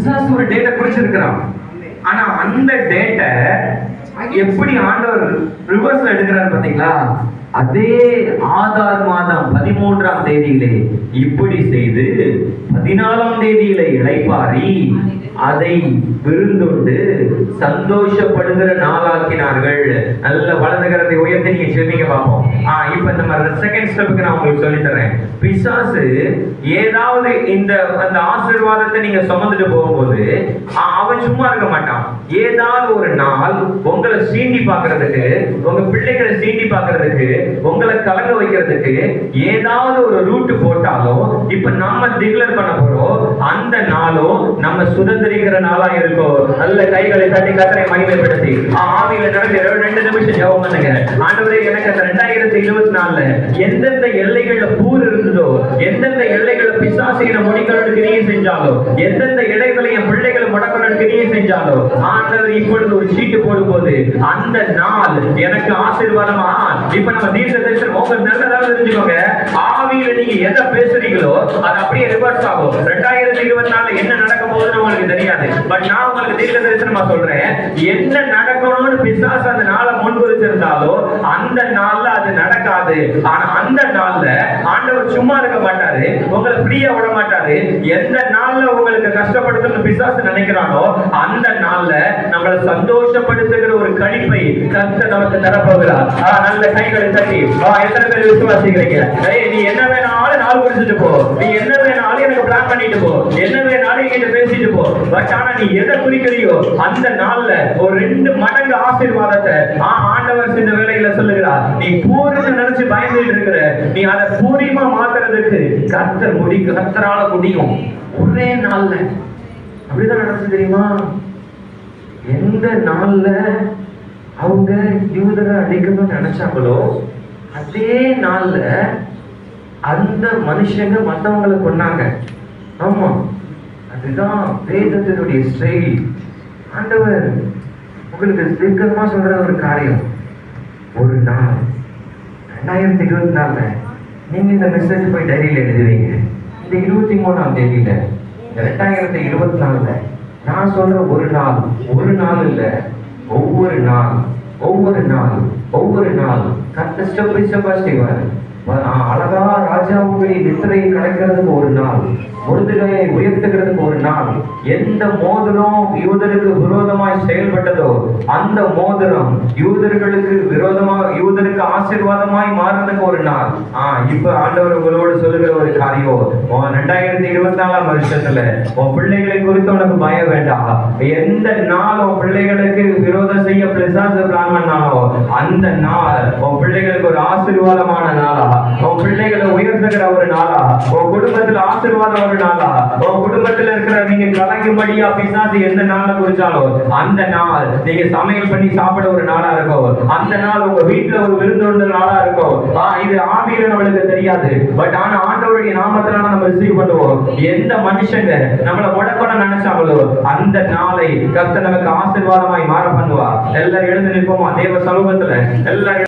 பிசாசு ஒரு டேட்டை குறிச்சிருக்கிறான். ஆனா அந்த டேட்டை எப்படி ஆண்டவர் ரிவர்ஸ்ல எடுக்கிறார் பாத்தீங்களா? அதே ஆதார் மாதம் 13ஆம் தேதியிலே இப்படி செய்து 14ஆம் தேதியிலே இளைப்பாரி அதை விருந்துண்டு சந்தோஷப்படுகிற நாளாக்கினார்கள். நல்ல வலதுகரத்தை உயர்த்தி நீங்க செல்வீங்க பார்ப்போம். இப்ப இந்த செகண்ட் ஸ்டெப்புக்கு நான் உங்களுக்கு சொல்லி தரேன். பிசாசு ஏதாவது இந்த அந்த ஆசீர்வாதத்தை நீங்க சுமந்துட்டு போகும்போது அவன் சும்மா இருக்க மாட்டான். ஏதாவது ஒரு நாள் உங்களை சீண்டி பார்க்கறதுக்கு, உங்க பிள்ளைகளை சீண்டி பார்க்கறதுக்கு, உங்களை கலங்க வைக்கிறதுக்கு ஏதாவது ஒரு ரூட் போட்டாலும், இப்ப நம்ம டிக்ளேர் பண்ண போறோம் அந்த நாளும் நம்ம சுதந்திரிக்கிற நாளா இருக்கும். நல்ல கைகளை தட்டி கர்த்தரை மகிமைப்படுத்தி ஆவியில நடந்து 2 நிமிஷம் ஜெபம் பண்ணுங்க. ஆண்டவரே, எனக்கு அந்த 2024 எந்தெந்த எல்லைகள்ல பூர் இருந்ததோ, எந்தெந்த எல்லைகள்ல பிசாசின முடிக்கணுக்கு நீ செஞ்சாலோ, எந்தெந்த இடைகளை என் பிள்ளைகளை முடக்கணுக்கு நீ செஞ்சாலோ, ஆண்டவர் இப்பொழுது ஒரு சீட்டு போடும்போது அந்த நாள் எனக்கு ஆசீர்வாதமா. இப்ப நம்ம தீர்க்க தரிசனம் உங்க நல்லதாக தெரிஞ்சுக்கோங்க. ஆவியில நீங்க எதை பேசுறீங்களோ அது அப்படியே ரிவர்ஸ் ஆகும். 2024 என்ன நடக்க போகுதுன்னு உங்களுக்கு தெரியாது. பட் நான் உங்களுக்கு தீர்க்க தரிசனமா சொல்றேன், என்ன நடக்கணும்னு பிசாசு அந்த நாளை முன்குறிச்சிருந்தாலோ அந்த நாள்ல அது நடக்காது. ஆனா அந்த நாள்ல ஆண்டவர் சும்மா இருக்க மாட்டாரு, உங்களை ஃப்ரீயா விட மாட்டாரு. எந்த நாள்ல உங்களுக்கு கஷ்டப்படுத்தணும்னு பிசாசு நினைக்கிறானோ அந்த நாள்ல நம்மளை சந்தோஷப்படுத்துகிற ஒரு கழிப்பை கர்த்தர் நமக்கு தரப்போகிறார். நல்ல கைகளை தட்டி எத்தனை பேர் விசுவாசிக்கிறீங்க? நீ என்ன வேணாலும் நாள் குறிச்சிட்டு போ, நீ என்ன வேணாலும் எனக்கு பிளான் பண்ணிட்டு போ, என்ன வேணாலும் என்கிட்ட பேசிட்டு போ. பட் ஆனா நீ எதை குறிக்கிறியோ அந்த நாள்ல ஒரு 2 மடங்கு ஆசீர்வாதத்தை ஆண்டவர் இந்த வேலையில சொல்லுகிறார். நீ பூரின்னு நினைச்சு பயந்துட்டு இருக்கிற, நீ அதை பூரியமா மாத்துறதுக்கு கர்த்தரால முடியும். ஒரே நாள்ல அப்படிதான் நடந்து தெரியுமா? எந்த நாள்ல அவங்க யூதரை அழிக்கணும்னு நினைச்சாங்களோ அதே நாள்ல அந்த மனுஷங்க மத்தவங்களை கொன்னாங்க. ஆமா, அதுதான் வேதத்தினுடைய ஸ்டைல். ஆண்டவர் உங்களுக்கு தீர்க்கமா சொல்ற ஒரு காரியம். ஒரு நாள் 2024 நீங்க இந்த மெசேஜ் போய் டைரியில எழுதுவீங்க. இந்த 23ஆம் தேதியில 2024 நான் சொல்ற ஒரு நாள் இல்ல, ஒவ்வொரு நாள் கர்த்தர் ஸ்டெப் பை ஸ்டெப்பா செய்வார். அழகா ராஜாவுடைய நித்திரையை கலைக்கிறதுக்கு ஒரு நாள், முருதுகையை உயர்த்துகிறதுக்கு ஒரு நாள். எந்த மோதிரம் யூதருக்கு விரோதமாய் செயல்பட்டதோ அந்த மோதிரம் யூதருக்கு ஆசீர்வாதமாய் மாறுறதுக்கு ஒரு நாள். இப்ப ஆண்டவர் உங்களோடு சொல்லுகிற ஒரு காரியம், 2024ஆம் வருஷத்துல உன் பிள்ளைகளை குறித்து உனக்கு பயம் வேண்டாம். எந்த நாள் உன் பிள்ளைகளுக்கு விரோதம் செய்ய பிசாசு பிளான் பண்ணாலோ அந்த நாள் உன் பிள்ளைகளுக்கு ஒரு ஆசீர்வாதமான நாளா, உன் பிள்ளைகளை உயர்த்துகிற ஒரு நாளா, உன் குடும்பத்தில் ஆசீர்வாதம் ஒரு நாளா, உன் குடும்பத்தில் இருக்கிற நீங்க கலங்கும்படியா பிசாசு எந்த நாளை குறிச்சாலும் அந்த நாள் நீங்க சமையல் பண்ணி சாப்பிட ஒரு நாளா இருக்கும். அந்த நாள் உங்க வீட்டுல ஒரு விருந்தோட நாளா இருக்கும். இது ஆவியில நம்மளுக்கு தெரியாது. பட் ஆனா ஆண்டவருடைய நாமத்தினால நம்ம ரிசீவ் பண்ணுவோம். எந்த மனுஷங்க நம்மளை முடக்கணும்னு நினைச்சாங்களோ அந்த நாளை கர்த்தர் நமக்கு ஆசீர்வாதமாய் மாற பண்ணுவா. எல்லாரும் எழுந்து நிற்போமா தேவ சமூகத்துல? எல்லாரும்